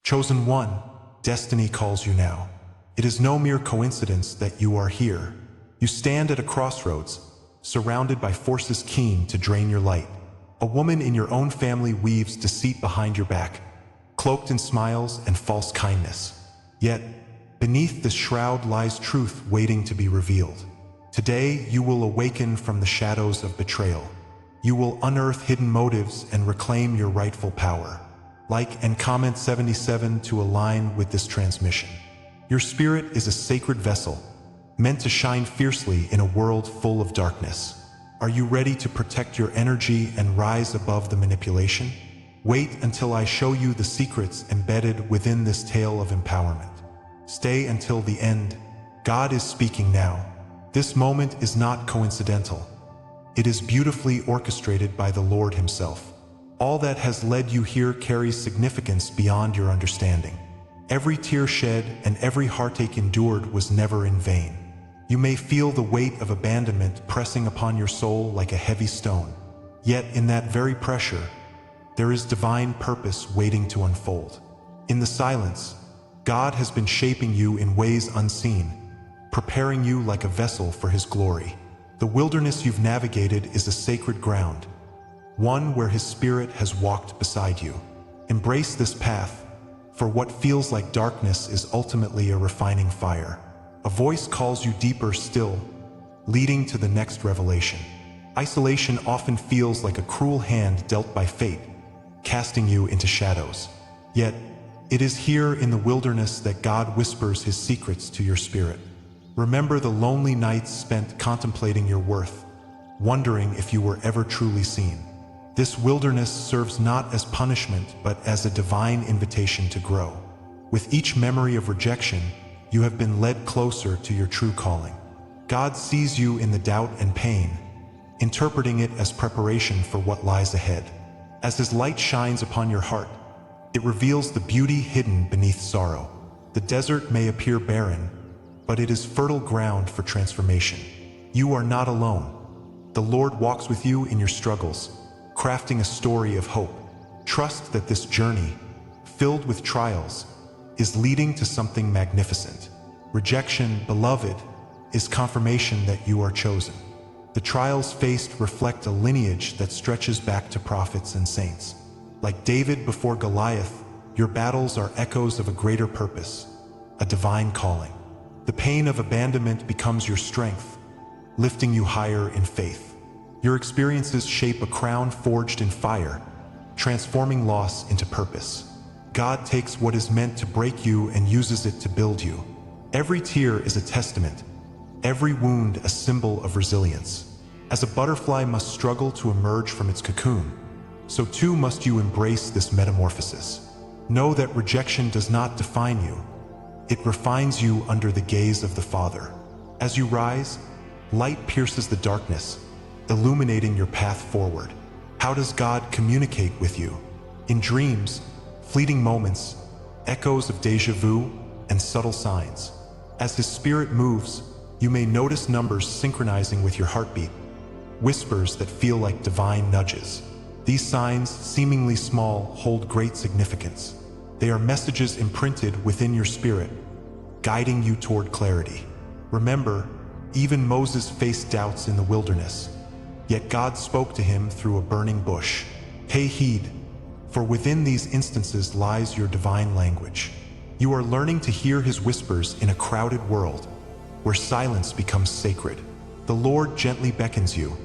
Chosen one, destiny calls you now. It is no mere coincidence that you are here. You stand at a crossroads, surrounded by forces keen to drain your light. A woman in your own family weaves deceit behind your back, cloaked in smiles and false kindness. Yet, beneath this shroud lies truth waiting to be revealed. Today, you will awaken from the shadows of betrayal. You will unearth hidden motives and reclaim your rightful power. Like and comment 77 to align with this transmission. Your spirit is a sacred vessel, meant to shine fiercely in a world full of darkness. Are you ready to protect your energy and rise above the manipulation? Wait until I show you the secrets embedded within this tale of empowerment. Stay until the end. God is speaking now. This moment is not coincidental. It is beautifully orchestrated by the Lord Himself. All that has led you here carries significance beyond your understanding. Every tear shed and every heartache endured was never in vain. You may feel the weight of abandonment pressing upon your soul like a heavy stone. Yet in that very pressure, there is divine purpose waiting to unfold. In the silence, God has been shaping you in ways unseen, preparing you like a vessel for His glory. The wilderness you've navigated is a sacred ground, one where His Spirit has walked beside you. Embrace this path, for what feels like darkness is ultimately a refining fire. A voice calls you deeper still, leading to the next revelation. Isolation often feels like a cruel hand dealt by fate, casting you into shadows. Yet, it is here in the wilderness that God whispers His secrets to your spirit. Remember the lonely nights spent contemplating your worth, wondering if you were ever truly seen. This wilderness serves not as punishment, but as a divine invitation to grow. With each memory of rejection, you have been led closer to your true calling. God sees you in the doubt and pain, interpreting it as preparation for what lies ahead. As His light shines upon your heart, it reveals the beauty hidden beneath sorrow. The desert may appear barren, but it is fertile ground for transformation. You are not alone. The Lord walks with you in your struggles, crafting a story of hope. Trust that this journey, filled with trials, is leading to something magnificent. Rejection, beloved, is confirmation that you are chosen. The trials faced reflect a lineage that stretches back to prophets and saints. Like David before Goliath, your battles are echoes of a greater purpose, a divine calling. The pain of abandonment becomes your strength, lifting you higher in faith. Your experiences shape a crown forged in fire, transforming loss into purpose. God takes what is meant to break you and uses it to build you. Every tear is a testament, every wound a symbol of resilience. As a butterfly must struggle to emerge from its cocoon, so too must you embrace this metamorphosis. Know that rejection does not define you. It refines you under the gaze of the Father. As you rise, light pierces the darkness, illuminating your path forward. How does God communicate with you? In dreams, fleeting moments, echoes of déjà vu, and subtle signs. As His Spirit moves, you may notice numbers synchronizing with your heartbeat, whispers that feel like divine nudges. These signs, seemingly small, hold great significance. They are messages imprinted within your spirit, guiding you toward clarity. Remember, even Moses faced doubts in the wilderness, yet God spoke to him through a burning bush. Pay heed, for within these instances lies your divine language. You are learning to hear His whispers in a crowded world, where silence becomes sacred. The Lord gently beckons you,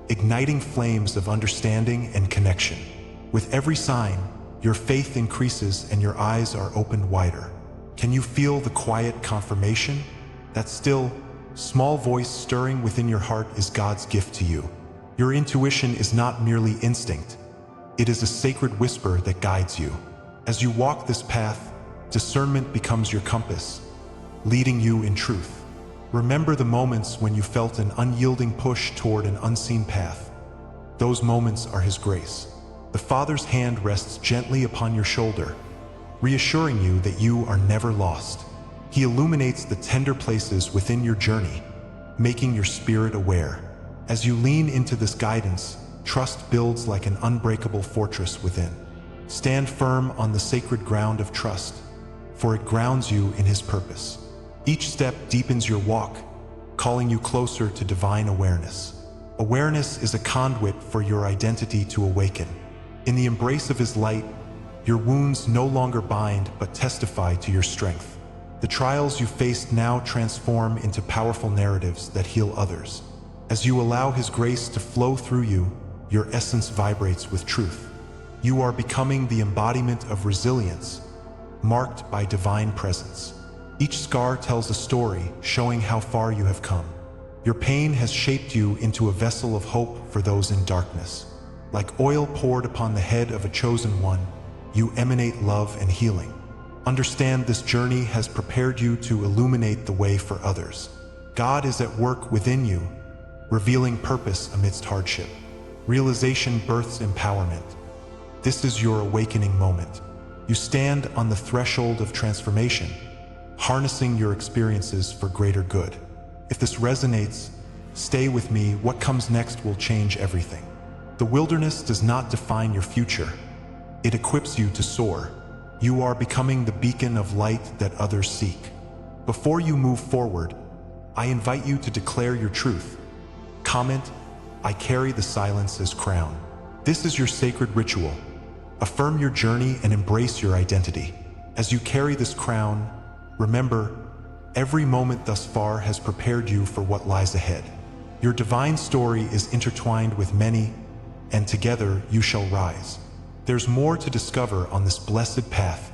igniting flames of understanding and connection. With every sign, your faith increases and your eyes are opened wider. Can you feel the quiet confirmation? That still, small voice stirring within your heart is God's gift to you. Your intuition is not merely instinct. It is a sacred whisper that guides you. As you walk this path, discernment becomes your compass, leading you in truth. Remember the moments when you felt an unyielding push toward an unseen path. Those moments are His grace. The Father's hand rests gently upon your shoulder, reassuring you that you are never lost. He illuminates the tender places within your journey, making your spirit aware. As you lean into this guidance, trust builds like an unbreakable fortress within. Stand firm on the sacred ground of trust, for it grounds you in His purpose. Each step deepens your walk, calling you closer to divine awareness. Awareness is a conduit for your identity to awaken. In the embrace of His light, your wounds no longer bind but testify to your strength. The trials you faced now transform into powerful narratives that heal others. As you allow His grace to flow through you, your essence vibrates with truth. You are becoming the embodiment of resilience, marked by divine presence. Each scar tells a story, showing how far you have come. Your pain has shaped you into a vessel of hope for those in darkness. Like oil poured upon the head of a chosen one, you emanate love and healing. Understand this journey has prepared you to illuminate the way for others. God is at work within you, revealing purpose amidst hardship. Realization births empowerment. This is your awakening moment. You stand on the threshold of transformation, harnessing your experiences for greater good. If this resonates, stay with me. What comes next will change everything. The wilderness does not define your future. It equips you to soar. You are becoming the beacon of light that others seek. Before you move forward, I invite you to declare your truth. Comment, "I carry the silence as crown." This is your sacred ritual. Affirm your journey and embrace your identity. As you carry this crown, remember, every moment thus far has prepared you for what lies ahead. Your divine story is intertwined with many, and together you shall rise. There's more to discover on this blessed path,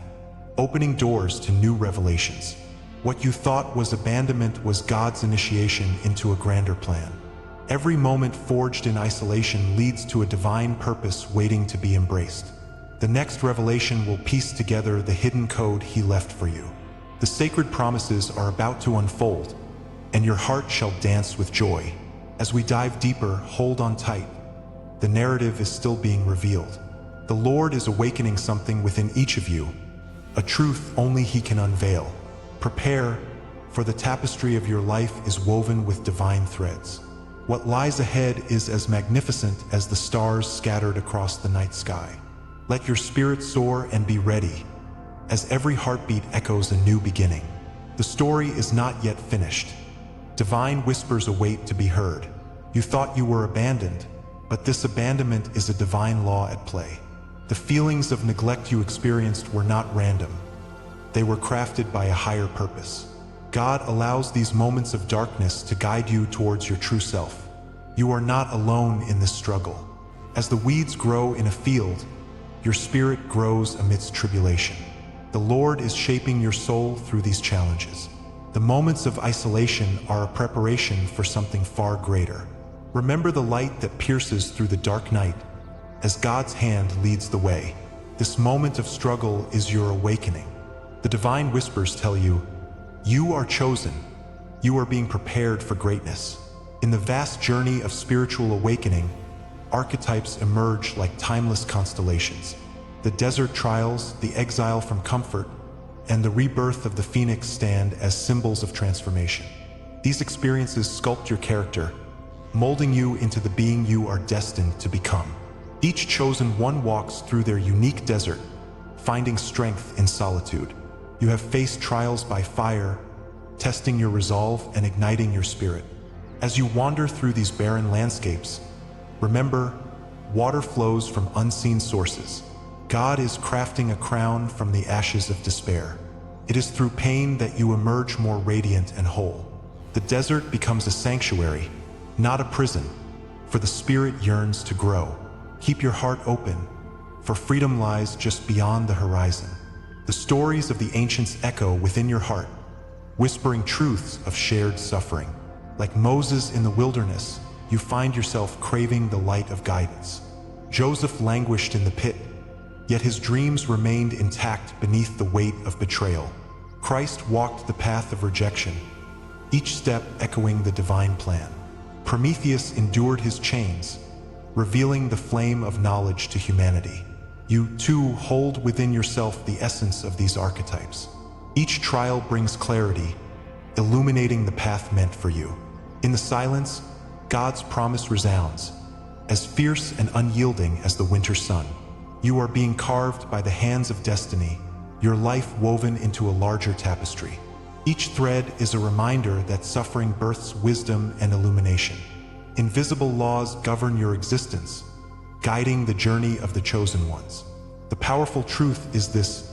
opening doors to new revelations. What you thought was abandonment was God's initiation into a grander plan. Every moment forged in isolation leads to a divine purpose waiting to be embraced. The next revelation will piece together the hidden code He left for you. The sacred promises are about to unfold, and your heart shall dance with joy. As we dive deeper, hold on tight. The narrative is still being revealed. The Lord is awakening something within each of you, a truth only He can unveil. Prepare, for the tapestry of your life is woven with divine threads. What lies ahead is as magnificent as the stars scattered across the night sky. Let your spirit soar and be ready, as every heartbeat echoes a new beginning. The story is not yet finished. Divine whispers await to be heard. You thought you were abandoned, but this abandonment is a divine law at play. The feelings of neglect you experienced were not random. They were crafted by a higher purpose. God allows these moments of darkness to guide you towards your true self. You are not alone in this struggle. As the weeds grow in a field, your spirit grows amidst tribulation. The Lord is shaping your soul through these challenges. The moments of isolation are a preparation for something far greater. Remember the light that pierces through the dark night, as God's hand leads the way. This moment of struggle is your awakening. The divine whispers tell you, you are chosen. You are being prepared for greatness. In the vast journey of spiritual awakening, archetypes emerge like timeless constellations. The desert trials, the exile from comfort, and the rebirth of the phoenix stand as symbols of transformation. These experiences sculpt your character, molding you into the being you are destined to become. Each chosen one walks through their unique desert, finding strength in solitude. You have faced trials by fire, testing your resolve and igniting your spirit. As you wander through these barren landscapes, remember, water flows from unseen sources. God is crafting a crown from the ashes of despair. It is through pain that you emerge more radiant and whole. The desert becomes a sanctuary, not a prison, for the spirit yearns to grow. Keep your heart open, for freedom lies just beyond the horizon. The stories of the ancients echo within your heart, whispering truths of shared suffering. Like Moses in the wilderness, you find yourself craving the light of guidance. Joseph languished in the pit, yet his dreams remained intact beneath the weight of betrayal. Christ walked the path of rejection, each step echoing the divine plan. Prometheus endured his chains, revealing the flame of knowledge to humanity. You, too, hold within yourself the essence of these archetypes. Each trial brings clarity, illuminating the path meant for you. In the silence, God's promise resounds, as fierce and unyielding as the winter sun. You are being carved by the hands of destiny, your life woven into a larger tapestry. Each thread is a reminder that suffering births wisdom and illumination. Invisible laws govern your existence, guiding the journey of the chosen ones. The powerful truth is this: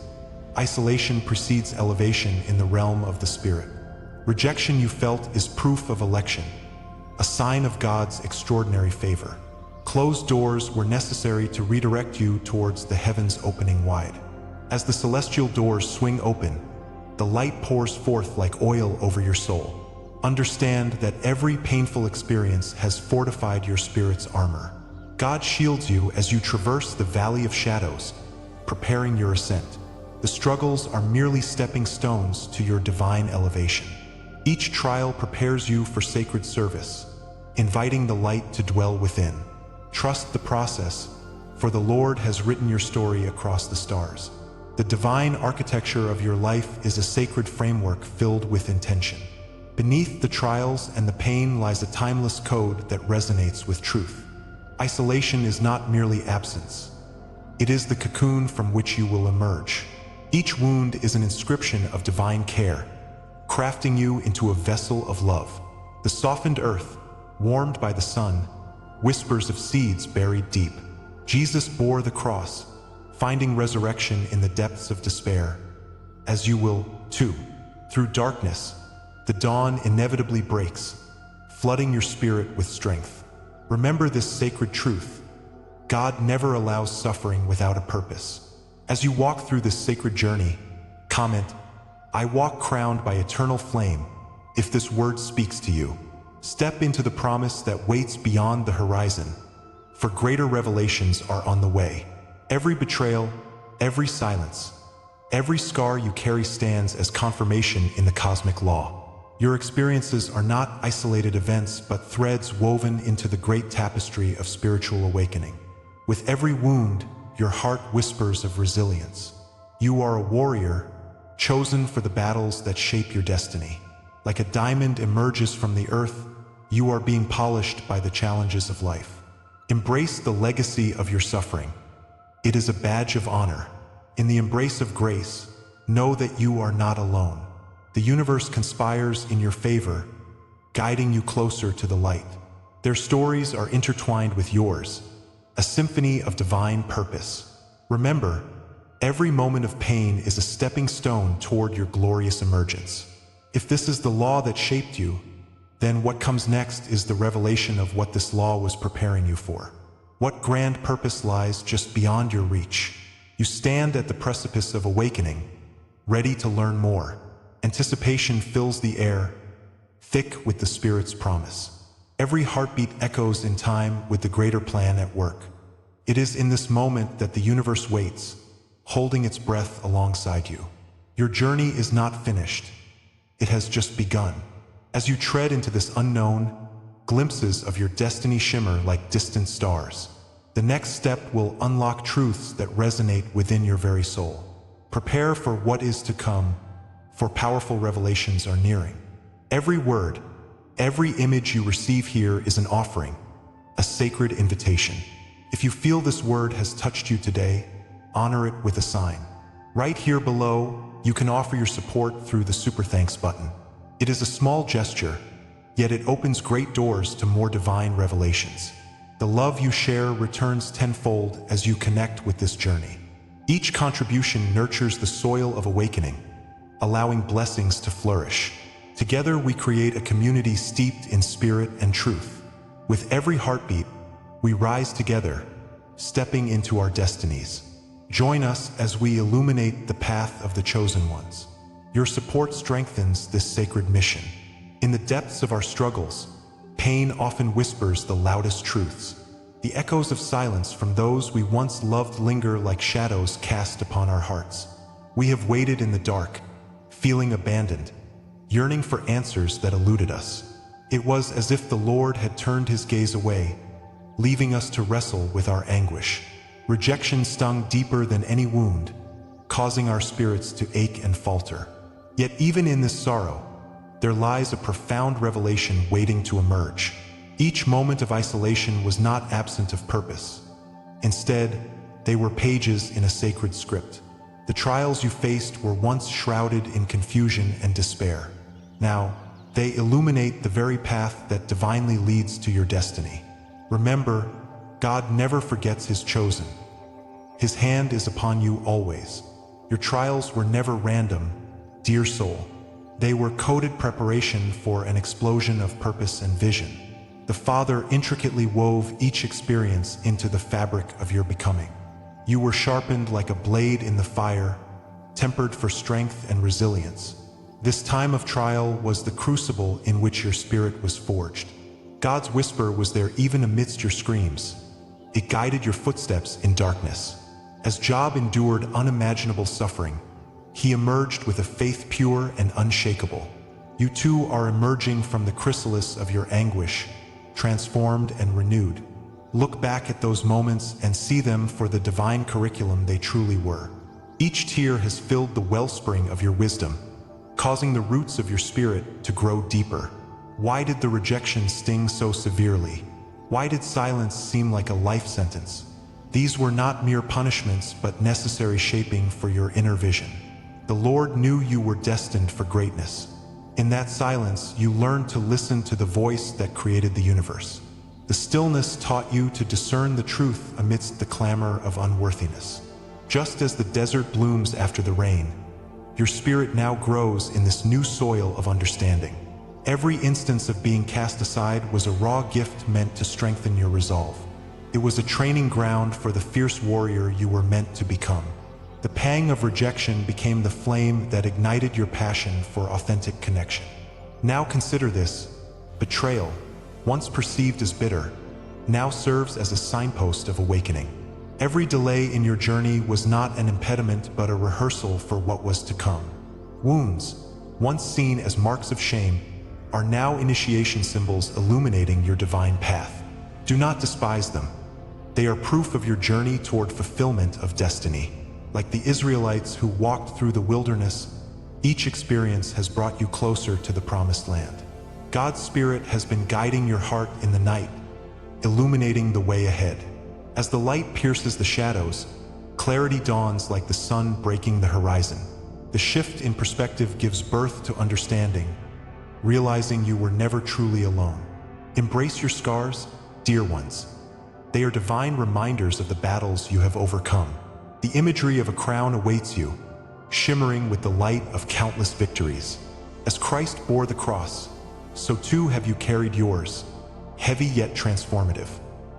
isolation precedes elevation in the realm of the spirit. Rejection you felt is proof of election, a sign of God's extraordinary favor. Closed doors were necessary to redirect you towards the heavens opening wide. As the celestial doors swing open, the light pours forth like oil over your soul. Understand that every painful experience has fortified your spirit's armor. God shields you as you traverse the valley of shadows, preparing your ascent. The struggles are merely stepping stones to your divine elevation. Each trial prepares you for sacred service, inviting the light to dwell within. Trust the process, for the Lord has written your story across the stars. The divine architecture of your life is a sacred framework filled with intention. Beneath the trials and the pain lies a timeless code that resonates with truth. Isolation is not merely absence. It is the cocoon from which you will emerge. Each wound is an inscription of divine care, crafting you into a vessel of love. The softened earth, warmed by the sun, whispers of seeds buried deep. Jesus bore the cross, finding resurrection in the depths of despair, as you will, too. Through darkness, the dawn inevitably breaks, flooding your spirit with strength. Remember this sacred truth: God never allows suffering without a purpose. As you walk through this sacred journey, comment, "I walk crowned by eternal flame," if this word speaks to you. Step into the promise that waits beyond the horizon, for greater revelations are on the way. Every betrayal, every silence, every scar you carry stands as confirmation in the cosmic law. Your experiences are not isolated events, but threads woven into the great tapestry of spiritual awakening. With every wound, your heart whispers of resilience. You are a warrior, chosen for the battles that shape your destiny. Like a diamond emerges from the earth, you are being polished by the challenges of life. Embrace the legacy of your suffering. It is a badge of honor. In the embrace of grace, know that you are not alone. The universe conspires in your favor, guiding you closer to the light. Their stories are intertwined with yours, a symphony of divine purpose. Remember, every moment of pain is a stepping stone toward your glorious emergence. If this is the law that shaped you, then what comes next is the revelation of what this law was preparing you for. What grand purpose lies just beyond your reach? You stand at the precipice of awakening, ready to learn more. Anticipation fills the air, thick with the Spirit's promise. Every heartbeat echoes in time with the greater plan at work. It is in this moment that the universe waits, holding its breath alongside you. Your journey is not finished. It has just begun. As you tread into this unknown, glimpses of your destiny shimmer like distant stars. The next step will unlock truths that resonate within your very soul. Prepare for what is to come, for powerful revelations are nearing. Every word, every image you receive here is an offering, a sacred invitation. If you feel this word has touched you today, honor it with a sign. Right here below, you can offer your support through the Super Thanks button. It is a small gesture, yet it opens great doors to more divine revelations. The love you share returns tenfold as you connect with this journey. Each contribution nurtures the soil of awakening, allowing blessings to flourish. Together we create a community steeped in spirit and truth. With every heartbeat, we rise together, stepping into our destinies. Join us as we illuminate the path of the chosen ones. Your support strengthens this sacred mission. In the depths of our struggles, pain often whispers the loudest truths. The echoes of silence from those we once loved linger like shadows cast upon our hearts. We have waited in the dark, feeling abandoned, yearning for answers that eluded us. It was as if the Lord had turned his gaze away, leaving us to wrestle with our anguish. Rejection stung deeper than any wound, causing our spirits to ache and falter. Yet even in this sorrow, there lies a profound revelation waiting to emerge. Each moment of isolation was not absent of purpose. Instead, they were pages in a sacred script. The trials you faced were once shrouded in confusion and despair. Now, they illuminate the very path that divinely leads to your destiny. Remember, God never forgets His chosen. His hand is upon you always. Your trials were never random, dear soul. They were coded preparation for an explosion of purpose and vision. The Father intricately wove each experience into the fabric of your becoming. You were sharpened like a blade in the fire, tempered for strength and resilience. This time of trial was the crucible in which your spirit was forged. God's whisper was there even amidst your screams. It guided your footsteps in darkness. As Job endured unimaginable suffering, he emerged with a faith pure and unshakable. You too are emerging from the chrysalis of your anguish, transformed and renewed. Look back at those moments and see them for the divine curriculum they truly were. Each tear has filled the wellspring of your wisdom, causing the roots of your spirit to grow deeper. Why did the rejection sting so severely? Why did silence seem like a life sentence? These were not mere punishments, but necessary shaping for your inner vision. The Lord knew you were destined for greatness. In that silence, you learned to listen to the voice that created the universe. The stillness taught you to discern the truth amidst the clamor of unworthiness. Just as the desert blooms after the rain, your spirit now grows in this new soil of understanding. Every instance of being cast aside was a raw gift meant to strengthen your resolve. It was a training ground for the fierce warrior you were meant to become. The pang of rejection became the flame that ignited your passion for authentic connection. Now consider this: betrayal, once perceived as bitter, now serves as a signpost of awakening. Every delay in your journey was not an impediment but a rehearsal for what was to come. Wounds, once seen as marks of shame, are now initiation symbols illuminating your divine path. Do not despise them. They are proof of your journey toward fulfillment of destiny. Like the Israelites who walked through the wilderness, each experience has brought you closer to the promised land. God's Spirit has been guiding your heart in the night, illuminating the way ahead. As the light pierces the shadows, clarity dawns like the sun breaking the horizon. The shift in perspective gives birth to understanding, realizing you were never truly alone. Embrace your scars, dear ones. They are divine reminders of the battles you have overcome. The imagery of a crown awaits you, shimmering with the light of countless victories. As Christ bore the cross, so too have you carried yours, heavy yet transformative.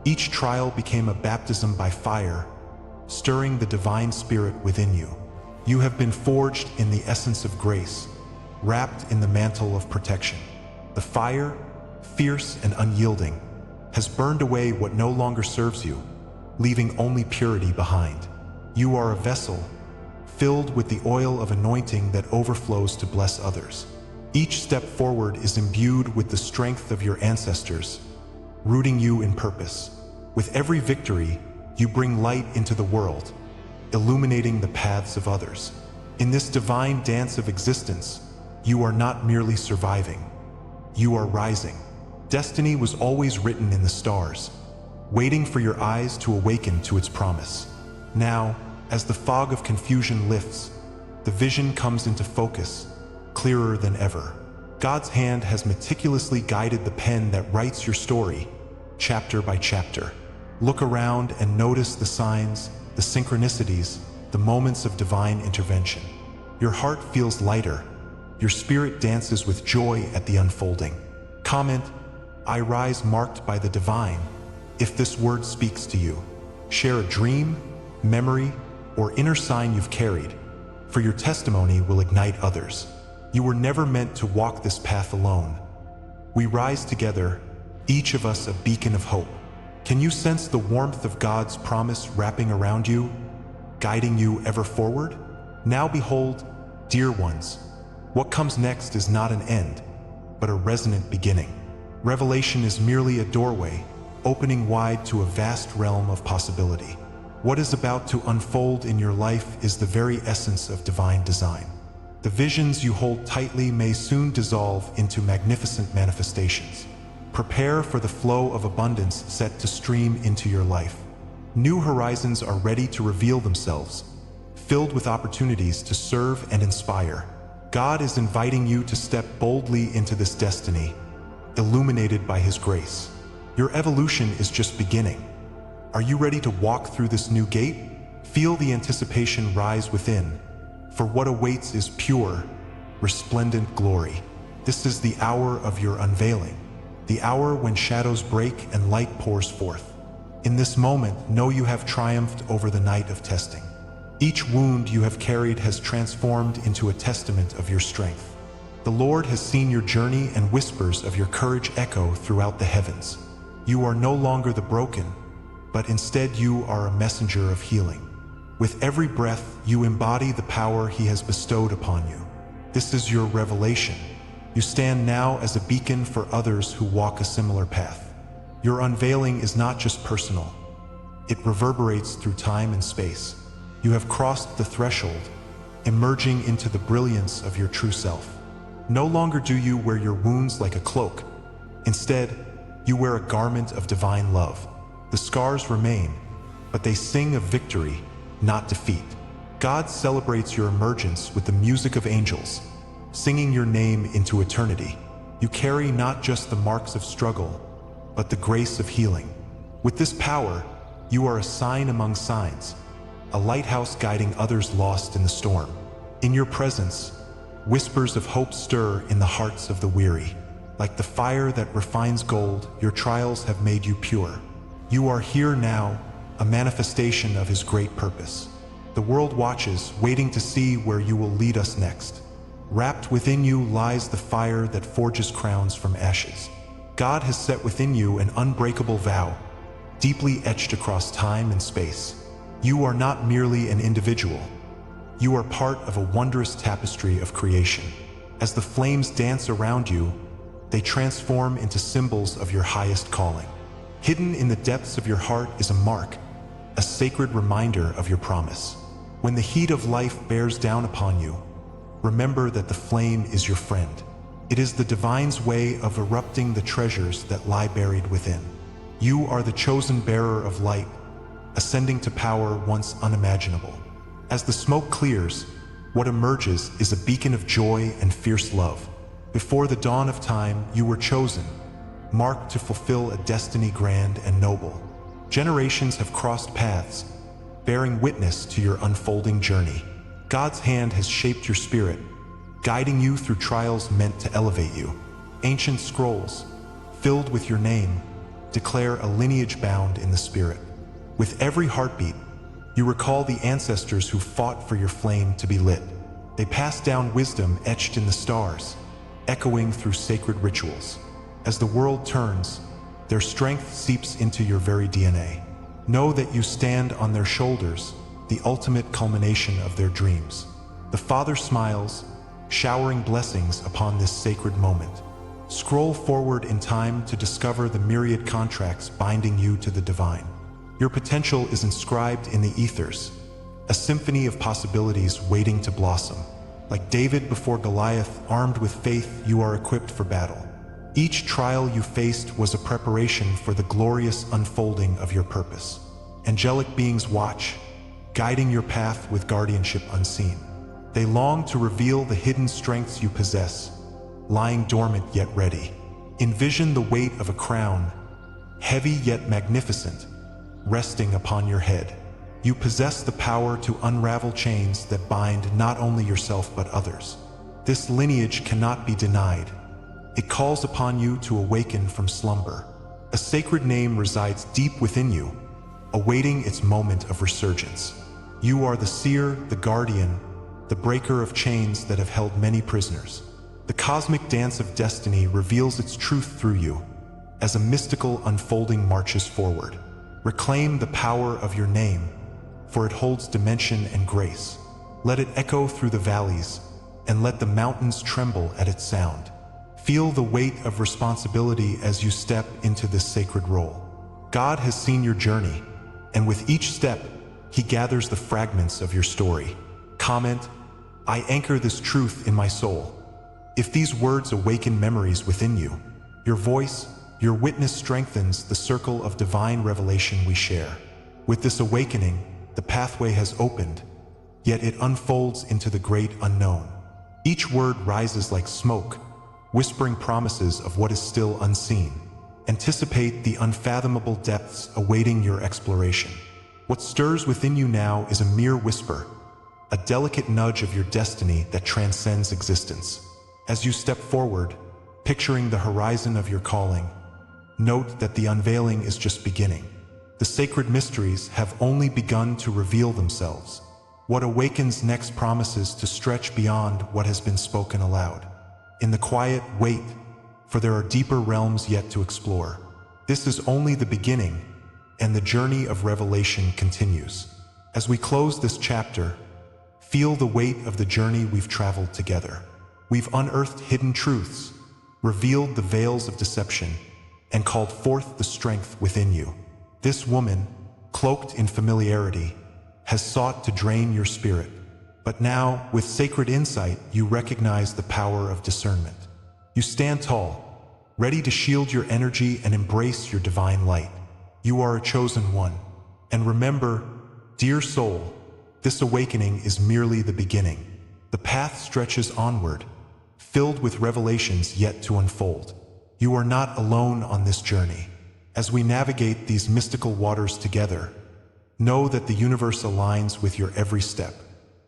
Each trial became a baptism by fire, stirring the divine spirit within you. You have been forged in the essence of grace, wrapped in the mantle of protection. The fire, fierce and unyielding, has burned away what no longer serves you, leaving only purity behind. You are a vessel, filled with the oil of anointing that overflows to bless others. Each step forward is imbued with the strength of your ancestors, rooting you in purpose. With every victory, you bring light into the world, illuminating the paths of others. In this divine dance of existence, you are not merely surviving, you are rising. Destiny was always written in the stars, waiting for your eyes to awaken to its promise. Now, as the fog of confusion lifts, the vision comes into focus, clearer than ever. God's hand has meticulously guided the pen that writes your story, chapter by chapter. Look around and notice the signs, the synchronicities, the moments of divine intervention. Your heart feels lighter, your spirit dances with joy at the unfolding. Comment, "I rise marked by the divine," if this word speaks to you. Share a dream, memory, or inner sign you've carried, for your testimony will ignite others. You were never meant to walk this path alone. We rise together, each of us a beacon of hope. Can you sense the warmth of God's promise wrapping around you, guiding you ever forward? Now behold, dear ones, what comes next is not an end, but a resonant beginning. Revelation is merely a doorway, opening wide to a vast realm of possibility. What is about to unfold in your life is the very essence of divine design. The visions you hold tightly may soon dissolve into magnificent manifestations. Prepare for the flow of abundance set to stream into your life. New horizons are ready to reveal themselves, filled with opportunities to serve and inspire. God is inviting you to step boldly into this destiny, illuminated by His grace. Your evolution is just beginning. Are you ready to walk through this new gate? Feel the anticipation rise within, for what awaits is pure, resplendent glory. This is the hour of your unveiling, the hour when shadows break and light pours forth. In this moment, know you have triumphed over the night of testing. Each wound you have carried has transformed into a testament of your strength. The Lord has seen your journey, and whispers of your courage echo throughout the heavens. You are no longer the broken, but instead you are a messenger of healing. With every breath, you embody the power He has bestowed upon you. This is your revelation. You stand now as a beacon for others who walk a similar path. Your unveiling is not just personal. It reverberates through time and space. You have crossed the threshold, emerging into the brilliance of your true self. No longer do you wear your wounds like a cloak. Instead, you wear a garment of divine love. The scars remain, but they sing of victory, not defeat. God celebrates your emergence with the music of angels, singing your name into eternity. You carry not just the marks of struggle, but the grace of healing. With this power, you are a sign among signs, a lighthouse guiding others lost in the storm. In your presence, whispers of hope stir in the hearts of the weary. Like the fire that refines gold, your trials have made you pure. You are here now, a manifestation of His great purpose. The world watches, waiting to see where you will lead us next. Wrapped within you lies the fire that forges crowns from ashes. God has set within you an unbreakable vow, deeply etched across time and space. You are not merely an individual. You are part of a wondrous tapestry of creation. As the flames dance around you, they transform into symbols of your highest calling. Hidden in the depths of your heart is a mark, a sacred reminder of your promise. When the heat of life bears down upon you, remember that the flame is your friend. It is the divine's way of erupting the treasures that lie buried within. You are the chosen bearer of light, ascending to power once unimaginable. As the smoke clears, what emerges is a beacon of joy and fierce love. Before the dawn of time, you were chosen, marked to fulfill a destiny grand and noble. Generations have crossed paths, bearing witness to your unfolding journey. God's hand has shaped your spirit, guiding you through trials meant to elevate you. Ancient scrolls, filled with your name, declare a lineage bound in the spirit. With every heartbeat, you recall the ancestors who fought for your flame to be lit. They passed down wisdom etched in the stars, echoing through sacred rituals. As the world turns, their strength seeps into your very DNA. Know that you stand on their shoulders, the ultimate culmination of their dreams. The Father smiles, showering blessings upon this sacred moment. Scroll forward in time to discover the myriad contracts binding you to the divine. Your potential is inscribed in the ethers, a symphony of possibilities waiting to blossom. Like David before Goliath, armed with faith, you are equipped for battle. Each trial you faced was a preparation for the glorious unfolding of your purpose. Angelic beings watch, guiding your path with guardianship unseen. They long to reveal the hidden strengths you possess, lying dormant yet ready. Envision the weight of a crown, heavy yet magnificent, resting upon your head. You possess the power to unravel chains that bind not only yourself but others. This lineage cannot be denied. It calls upon you to awaken from slumber. A sacred name resides deep within you, awaiting its moment of resurgence. You are the seer, the guardian, the breaker of chains that have held many prisoners. The cosmic dance of destiny reveals its truth through you, as a mystical unfolding marches forward. Reclaim the power of your name, for it holds dimension and grace. Let it echo through the valleys, and let the mountains tremble at its sound. Feel the weight of responsibility as you step into this sacred role. God has seen your journey, and with each step, He gathers the fragments of your story. Comment, "I anchor this truth in my soul." If these words awaken memories within you, your voice, your witness strengthens the circle of divine revelation we share. With this awakening, the pathway has opened, yet it unfolds into the great unknown. Each word rises like smoke, whispering promises of what is still unseen. Anticipate the unfathomable depths awaiting your exploration. What stirs within you now is a mere whisper, a delicate nudge of your destiny that transcends existence. As you step forward, picturing the horizon of your calling, note that the unveiling is just beginning. The sacred mysteries have only begun to reveal themselves. What awakens next promises to stretch beyond what has been spoken aloud. In the quiet, wait, for there are deeper realms yet to explore. This is only the beginning, and the journey of revelation continues. As we close this chapter, feel the weight of the journey we've traveled together. We've unearthed hidden truths, revealed the veils of deception, and called forth the strength within you. This woman, cloaked in familiarity, has sought to drain your spirit. But now, with sacred insight, you recognize the power of discernment. You stand tall, ready to shield your energy and embrace your divine light. You are a chosen one. And remember, dear soul, this awakening is merely the beginning. The path stretches onward, filled with revelations yet to unfold. You are not alone on this journey. As we navigate these mystical waters together, know that the universe aligns with your every step.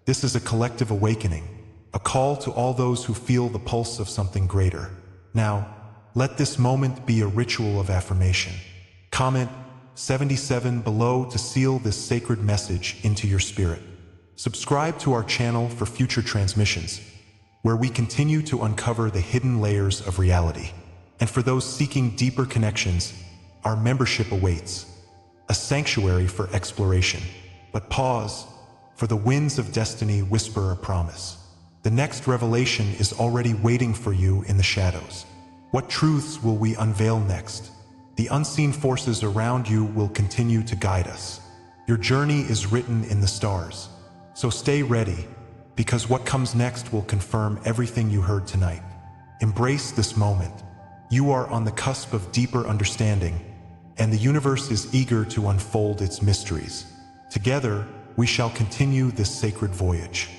This is a collective awakening, a call to all those who feel the pulse of something greater. Now, let this moment be a ritual of affirmation. Comment 77 below to seal this sacred message into your spirit. Subscribe to our channel for future transmissions, where we continue to uncover the hidden layers of reality. And for those seeking deeper connections, our membership awaits, a sanctuary for exploration. But pause, for the winds of destiny whisper a promise. The next revelation is already waiting for you in the shadows. What truths will we unveil next? The unseen forces around you will continue to guide us. Your journey is written in the stars. So stay ready, because what comes next will confirm everything you heard tonight. Embrace this moment. You are on the cusp of deeper understanding, and the universe is eager to unfold its mysteries. Together, we shall continue this sacred voyage.